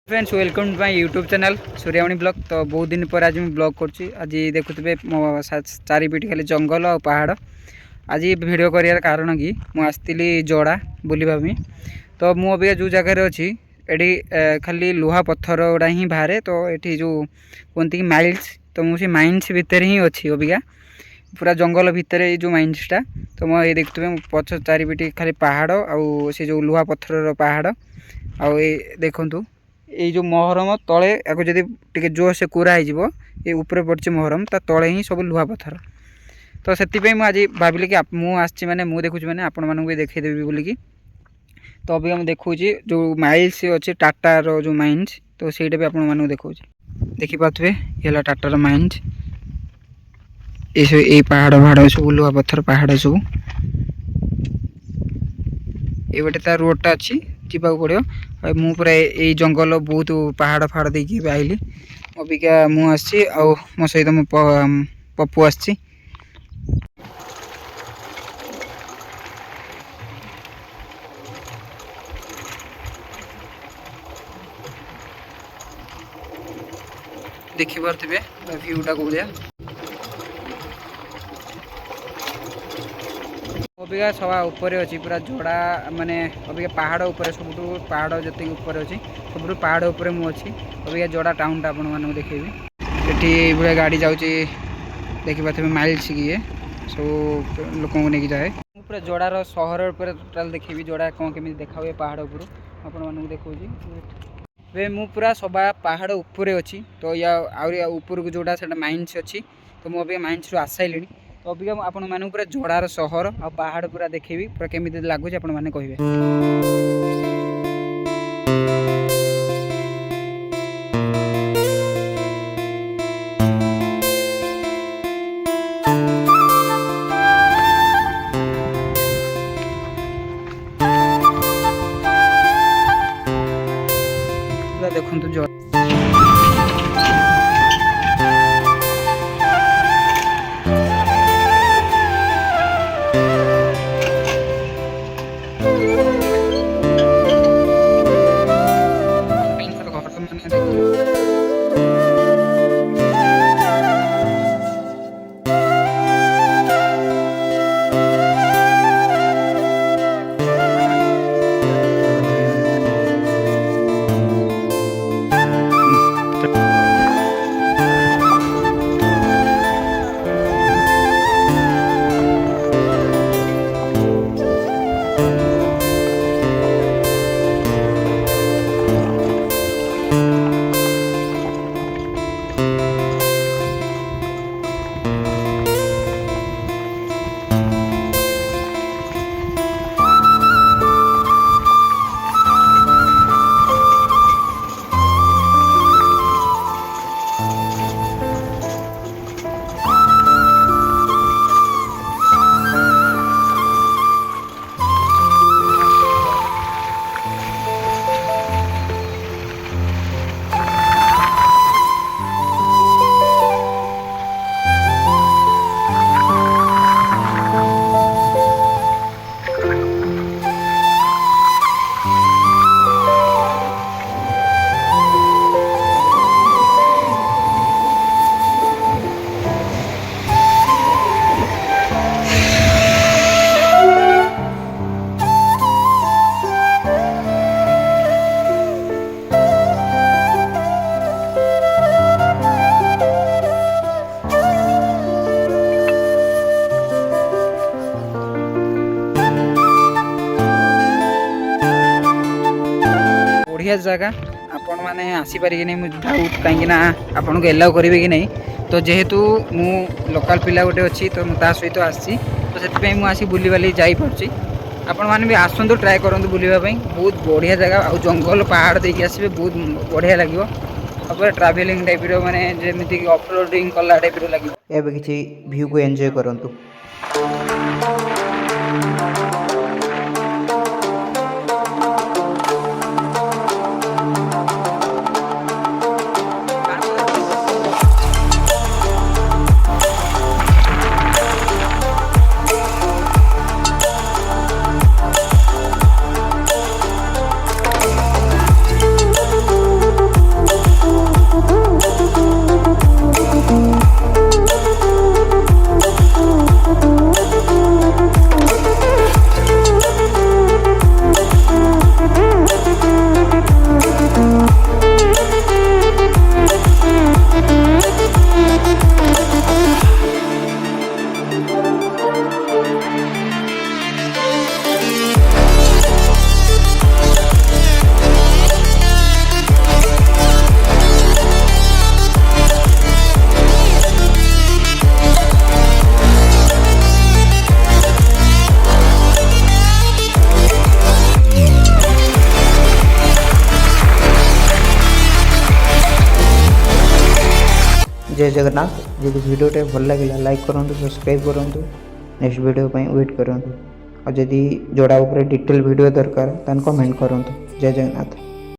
Friends welcome to my YouTube channel Suryavani blog. तो बहुत दिन पर आज मैं ब्लॉग करुँच। आज देखुए मो चारिपिट खाली जंगल और पहाड़। आज वीडियो कर कारण कि मुझे जोड़ा बुलवाई। तो मु अभी जो जगार अच्छी ये खाली लुहा पत्थर गुड़ा ही बाहर। तो ये जो कहते कि माइल्स, तो मुझे माइंस भितर ही अच्छी अबिका पूरा जंगल भितर जो माइंसटा। तो मुझे देखुए पछ चारिपिट खाली पहाड़ आउ से जो लुहा पत्थर पहाड़ आउ देखु ये जो महरम तले या जदि टे जोर से कुराई ये ऊपर पड़े महरम ता तले ही सब लुहा पत्थर। तो से मुझे भाविली कि मुझे मैंने मुझे देखुची मैंने आपण मानक भी देखईदेवी बोलिकी। तो अभी हम देखुची जो माइल्स अच्छे टाटार जो माइंस, तो सहीटा भी आपण मानक देखुची। देखिपे ये टाटार माइंस ये पहाड़ पहाड़ सब लुहा पत्थर पहाड़ सब ये बटे तार रोडटा अच्छी जावाक पड़ो। मु पूरा ये जंगल बहुत पहाड़ फाड़ देखिए आइली अबिका मुझे मो सहित मो पप्पू आसी। देखी पारे भ्यूटा कौदिया अबिका सभा ऊपर अच्छी पूरा जोड़ा माने अबिका पहाड़ ऊपर सब पहाड़ जी ऊपर अच्छी सब पहाड़ ऊपर मुझे अबिका जोड़ा टाउनटा आपण मानक देखेबी। ये गाड़ी जाऊँगी देखिए माइल्स किए सब लोक नहीं जाए पूरा जोड़ार सहर टोटाल देखी जोड़ा कौन केमी देखा हुए पहाड़ उपरू आपण मानक देखी। मु पूरा सभा पहाड़ ऊपर अच्छी। तो या ऊपर को जोड़ा से माइंस अच्छी। तो मुझे माइंस रू आसाइली। तो अबिका आपण मानक पूरा जोड़ार सहर आ पहाड़ पूरा देखेबी पूरा केमी लगुच आपण मैंने कहे। देखो जो बढ़िया जगह आपण मैंने आसीपारे कि नहीं डाउट कहीं आपन को एलाउ करेंगे कि नहीं। तो जेहेतु मु लोकल पिला गोटे अच्छी तो मुझे सहित आसी तो से मुझे बुलवाली जापारे आपण मैंने भी आसतु ट्राए करूँ बुलवाई। बहुत बढ़िया जगह आ जंगल पहाड़ देखिए आसबे बहुत बढ़िया लगे। पूरा ट्रावेलिंग टाइप माने जमीक ऑफरोडिंग कला टाइप लगे किसी व्यू को एंजॉय करूँ। जय जगन्नाथ जब वीडियोटे भल लगे लाइक करूँ सब्सक्राइब करूँ नेक्स्ट वीडियो वेट करूँ और जदि जोड़ा डिटेल वीडियो दरकार कमेंट करूँ जय जगन्नाथ।